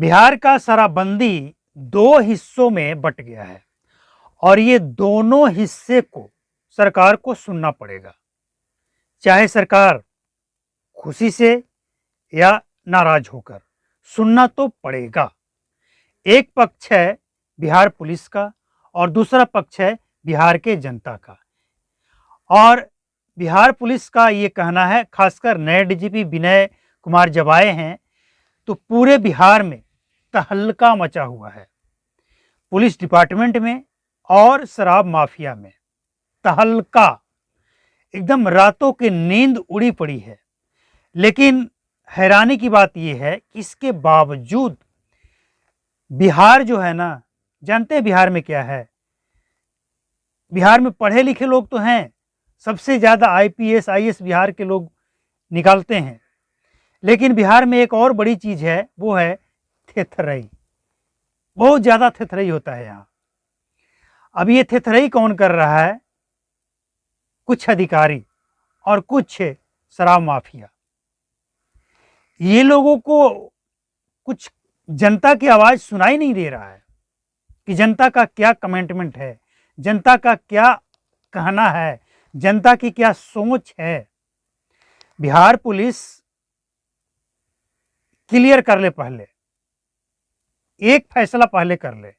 बिहार का शराबबंदी दो हिस्सों में बट गया है और ये दोनों हिस्से को सरकार को सुनना पड़ेगा, चाहे सरकार खुशी से या नाराज होकर, सुनना तो पड़ेगा। एक पक्ष है बिहार पुलिस का और दूसरा पक्ष है बिहार के जनता का। और बिहार पुलिस का ये कहना है, खासकर नए डीजीपी विनय कुमार जब आए हैं तो पूरे बिहार में तहल्का मचा हुआ है। पुलिस डिपार्टमेंट में और शराब माफिया में तहल्का, एकदम रातों की नींद उड़ी पड़ी है। लेकिन हैरानी की बात यह है कि इसके बावजूद बिहार जो है ना, जानते हैं बिहार में क्या है? बिहार में पढ़े लिखे लोग तो हैं, सबसे ज़्यादा आईपीएस आईएएस बिहार के लोग निकालते हैं, लेकिन बिहार में एक और बड़ी चीज़ है, वो है थेथरई। बहुत ज़्यादा थेथरई होता है यहाँ। अब ये थेथरई कौन कर रहा है? कुछ अधिकारी और कुछ शराब माफिया। ये लोगों को कुछ जनता की आवाज़ सुनाई नहीं दे रहा है कि जनता का क्या कमिटमेंट है, जनता का क्या कहना है, जनता की क्या सोच है। बिहार पुलिस क्लियर कर ले, पहले एक फैसला पहले कर ले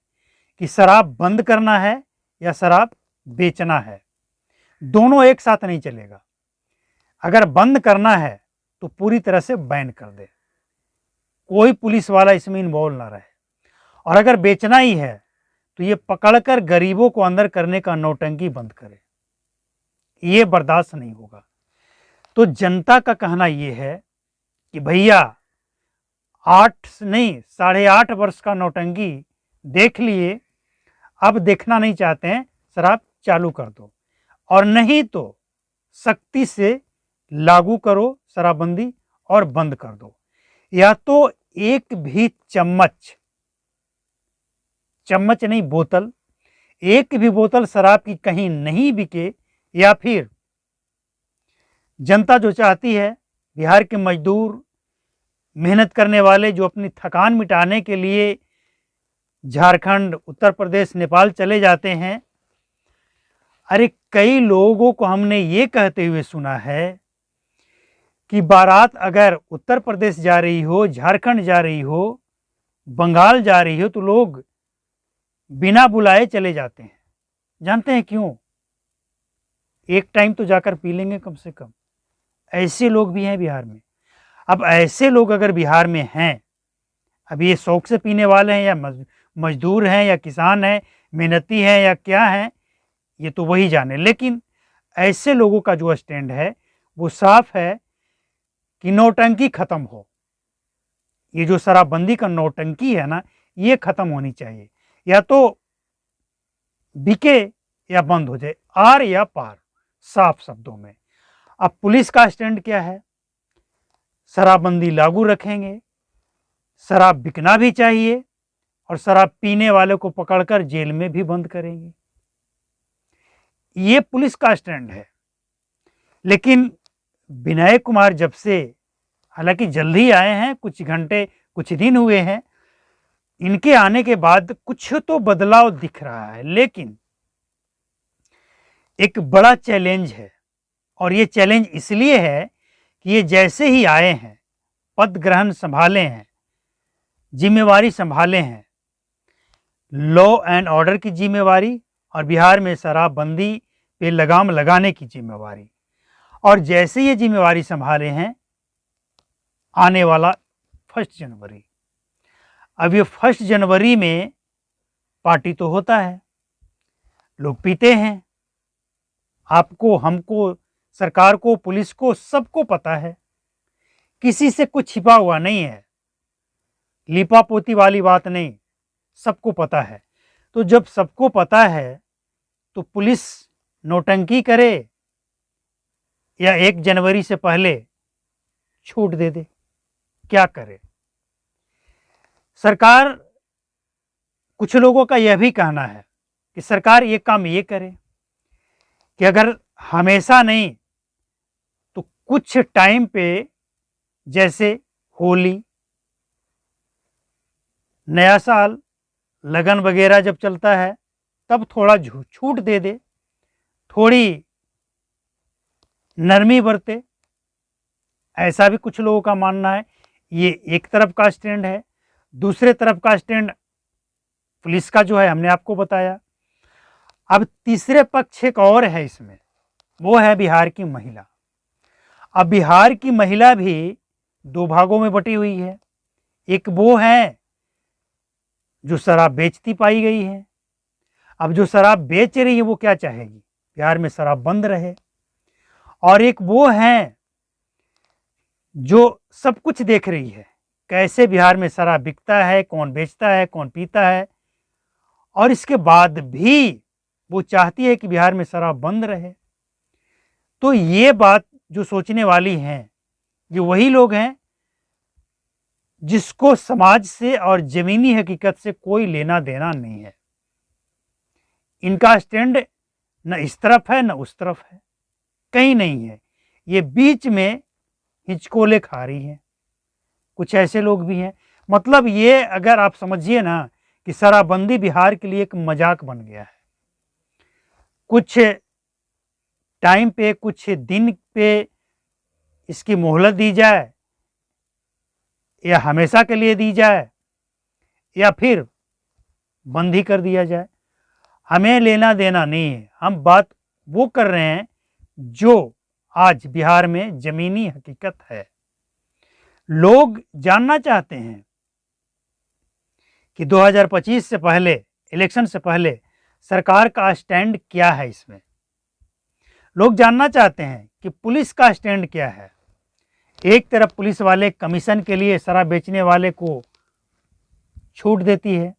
कि शराब बंद करना है या शराब बेचना है। दोनों एक साथ नहीं चलेगा। अगर बंद करना है तो पूरी तरह से बैन कर दे, कोई पुलिस वाला इसमें इन्वॉल्व ना रहे। और अगर बेचना ही है तो ये पकड़कर गरीबों को अंदर करने का नौटंकी बंद करे, ये बर्दाश्त नहीं होगा। तो जनता का कहना ये है कि भैया 8 नहीं 8.5 वर्ष का नौटंकी देख लिए, अब देखना नहीं चाहते हैं, शराब चालू कर दो, और नहीं तो सख्ती से लागू करो शराबबंदी और बंद कर दो। या तो एक भी चम्मच नहीं, बोतल, एक भी बोतल शराब की कहीं नहीं बिके, या फिर जनता जो चाहती है, बिहार के मजदूर, मेहनत करने वाले जो अपनी थकान मिटाने के लिए झारखंड, उत्तर प्रदेश, नेपाल चले जाते हैं। अरे कई लोगों को हमने ये कहते हुए सुना है कि बारात अगर उत्तर प्रदेश जा रही हो, झारखंड जा रही हो, बंगाल जा रही हो, तो लोग बिना बुलाए चले जाते हैं। जानते हैं क्यों? एक टाइम तो जाकर पी लेंगे कम से कम। ऐसे लोग भी हैं बिहार में। अब ऐसे लोग अगर बिहार में हैं, अब ये शौक से पीने वाले हैं या मजदूर हैं या किसान हैं, मेहनती हैं या क्या हैं, ये तो वही जाने। लेकिन ऐसे लोगों का जो स्टैंड है वो साफ है कि नौटंकी खत्म हो। ये जो शराबबंदी का नौटंकी है ना, ये खत्म होनी चाहिए। या तो बिके या बंद हो जाए, आर या पार, साफ शब्दों में। अब पुलिस का स्टैंड क्या है? शराबबंदी लागू रखेंगे, शराब बिकना भी चाहिए, और शराब पीने वाले को पकड़कर जेल में भी बंद करेंगे। ये पुलिस का स्टैंड है। लेकिन विनय कुमार जब से, हालांकि जल्द ही आए हैं, कुछ घंटे कुछ दिन हुए हैं, इनके आने के बाद कुछ तो बदलाव दिख रहा है। लेकिन एक बड़ा चैलेंज है, और ये चैलेंज इसलिए है कि ये जैसे ही आए हैं, पद ग्रहण संभाले हैं, जिम्मेवारी संभाले हैं, लॉ एंड ऑर्डर की जिम्मेवारी और बिहार में शराबबंदी पे लगाम लगाने की जिम्मेवारी, और जैसे ये जिम्मेवारी संभाले हैं, आने वाला 1 जनवरी, अब ये 1 जनवरी में पार्टी तो होता है, लोग पीते हैं, आपको, हमको, सरकार को, पुलिस को, सबको पता है, किसी से कुछ छिपा हुआ नहीं है, लिपापोती वाली बात नहीं, सबको पता है। तो जब सबको पता है तो पुलिस नौटंकी करे या 1 जनवरी से पहले छूट दे दे, क्या करे? सरकार, कुछ लोगों का यह भी कहना है कि सरकार ये काम ये करे कि अगर हमेशा नहीं तो कुछ टाइम पे, जैसे होली, नया साल, लगन वगैरह जब चलता है तब थोड़ा छूट दे दे, थोड़ी नरमी बरते, ऐसा भी कुछ लोगों का मानना है। ये एक तरफ का स्टैंड है। दूसरे तरफ का स्टैंड पुलिस का जो है हमने आपको बताया। अब तीसरे पक्ष एक और है इसमें, वो है बिहार की महिला। अब बिहार की महिला भी दो भागों में बटी हुई है। एक वो है जो शराब बेचती पाई गई है। अब जो शराब बेच रही है वो क्या चाहेगी, बिहार में शराब बंद रहे। और एक वो है जो सब कुछ देख रही है, कैसे बिहार में शराब बिकता है, कौन बेचता है, कौन पीता है, और इसके बाद भी वो चाहती है कि बिहार में शराब बंद रहे। तो ये बात जो सोचने वाली हैं, ये वही लोग हैं जिसको समाज से और जमीनी हकीकत से कोई लेना देना नहीं है। इनका स्टैंड न इस तरफ है न उस तरफ है, कहीं नहीं है, ये बीच में हिचकोले खा रही है। कुछ ऐसे लोग भी हैं, मतलब ये अगर आप समझिए ना कि शराबबंदी बिहार के लिए एक मजाक बन गया है। कुछ टाइम पे, कुछ दिन पे इसकी मोहलत दी जाए, या हमेशा के लिए दी जाए, या फिर बंद ही कर दिया जाए, हमें लेना देना नहीं है। हम बात वो कर रहे हैं जो आज बिहार में जमीनी हकीकत है। लोग जानना चाहते हैं कि 2025 से पहले, इलेक्शन से पहले सरकार का स्टैंड क्या है। इसमें लोग जानना चाहते हैं कि पुलिस का स्टैंड क्या है। एक तरफ पुलिस वाले कमीशन के लिए शराब बेचने वाले को छूट देती है।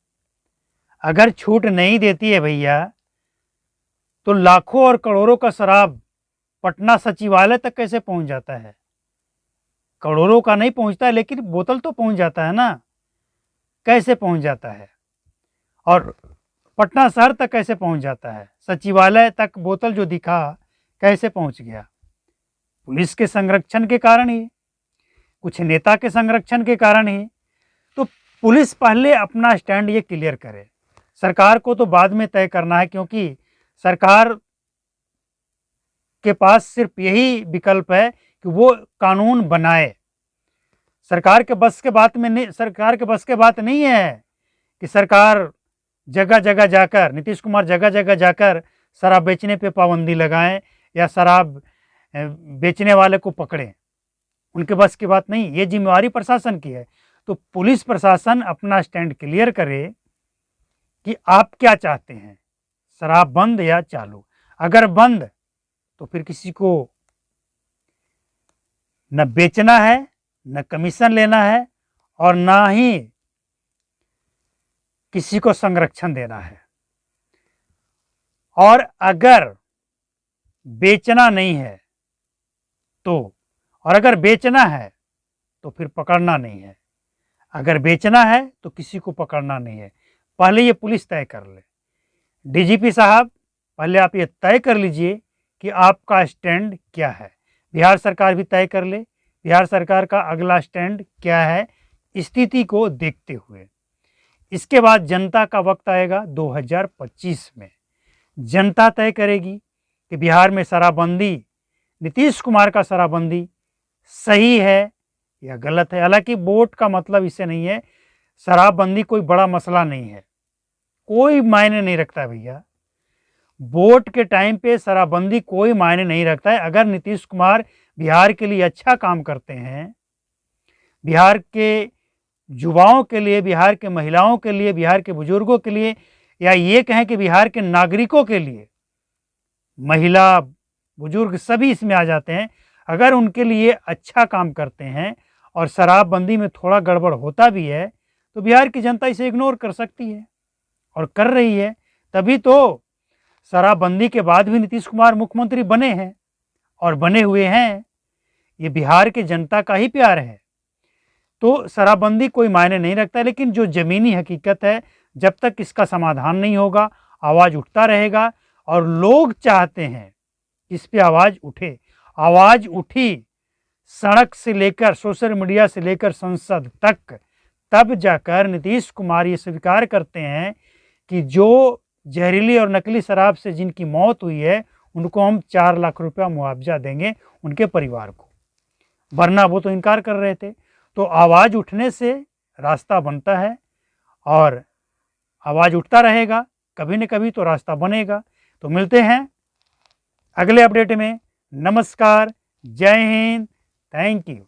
अगर छूट नहीं देती है भैया, तो लाखों और करोड़ों का शराब पटना सचिवालय तक कैसे पहुंच जाता है। करोड़ों का नहीं पहुंचता है, लेकिन बोतल तो पहुंच जाता है ना, कैसे पहुंच जाता है। और पटना शहर तक कैसे पहुंच जाता है, सचिवालय तक बोतल जो दिखा कैसे पहुंच गया। पुलिस के संरक्षण के कारण ही, कुछ नेता के संरक्षण के कारण ही। तो पुलिस पहले अपना स्टैंड ये क्लियर करे। सरकार को तो बाद में तय करना है, क्योंकि सरकार के पास सिर्फ यही विकल्प है कि वो कानून बनाए। सरकार के बस के बात में नहीं, सरकार के बस के बात नहीं है कि सरकार जगह जगह जाकर, नीतीश कुमार जगह जगह जाकर शराब बेचने पे पाबंदी लगाएं या शराब बेचने वाले को पकड़ें। उनके बस की बात नहीं, ये जिम्मेवारी प्रशासन की है। तो पुलिस प्रशासन अपना स्टैंड क्लियर करे कि आप क्या चाहते हैं, शराब बंद या चालू। अगर बंद तो फिर किसी को न बेचना है, न कमीशन लेना है, और ना ही किसी को संरक्षण देना है। और अगर बेचना नहीं है तो, और अगर बेचना है तो फिर पकड़ना नहीं है। अगर बेचना है तो किसी को पकड़ना नहीं है। पहले ये पुलिस तय कर ले। डीजीपी साहब, पहले आप ये तय कर लीजिए कि आपका स्टैंड क्या है। बिहार सरकार भी तय कर ले, बिहार सरकार का अगला स्टैंड क्या है स्थिति को देखते हुए। इसके बाद जनता का वक्त आएगा 2025 में। जनता तय करेगी कि बिहार में शराबबंदी, नीतीश कुमार का शराबबंदी सही है या गलत है। हालांकि वोट का मतलब इससे नहीं है, शराबबंदी कोई बड़ा मसला नहीं है, कोई मायने नहीं रखता भैया। वोट के टाइम पे शराबबंदी कोई मायने नहीं रखता है। अगर नीतीश कुमार बिहार के लिए अच्छा काम करते हैं, बिहार के युवाओं के लिए, बिहार के महिलाओं के लिए, बिहार के बुजुर्गों के लिए, या ये कहें कि बिहार के नागरिकों के लिए, महिला बुजुर्ग सभी इसमें आ जाते हैं। अगर उनके लिए अच्छा काम करते हैं और शराबबंदी में थोड़ा गड़बड़ होता भी है तो बिहार की जनता इसे इग्नोर कर सकती है, और कर रही है। तभी तो शराबबंदी के बाद भी नीतीश कुमार मुख्यमंत्री बने हैं और बने हुए हैं। ये बिहार के जनता का ही प्यार है। तो शराबबंदी कोई मायने नहीं रखता, लेकिन जो ज़मीनी हकीकत है, जब तक इसका समाधान नहीं होगा आवाज़ उठता रहेगा। और लोग चाहते हैं इस पे आवाज़ उठे। आवाज़ उठी सड़क से लेकर, सोशल मीडिया से लेकर संसद तक, तब जाकर नीतीश कुमार ये स्वीकार करते हैं कि जो जहरीली और नकली शराब से जिनकी मौत हुई है उनको हम 4 लाख रुपया मुआवजा देंगे उनके परिवार को, वरना वो तो इनकार कर रहे थे। तो आवाज़ उठने से रास्ता बनता है और आवाज़ उठता रहेगा, कभी न कभी तो रास्ता बनेगा। तो मिलते हैं अगले अपडेट में। नमस्कार, जय हिंद, थैंक यू।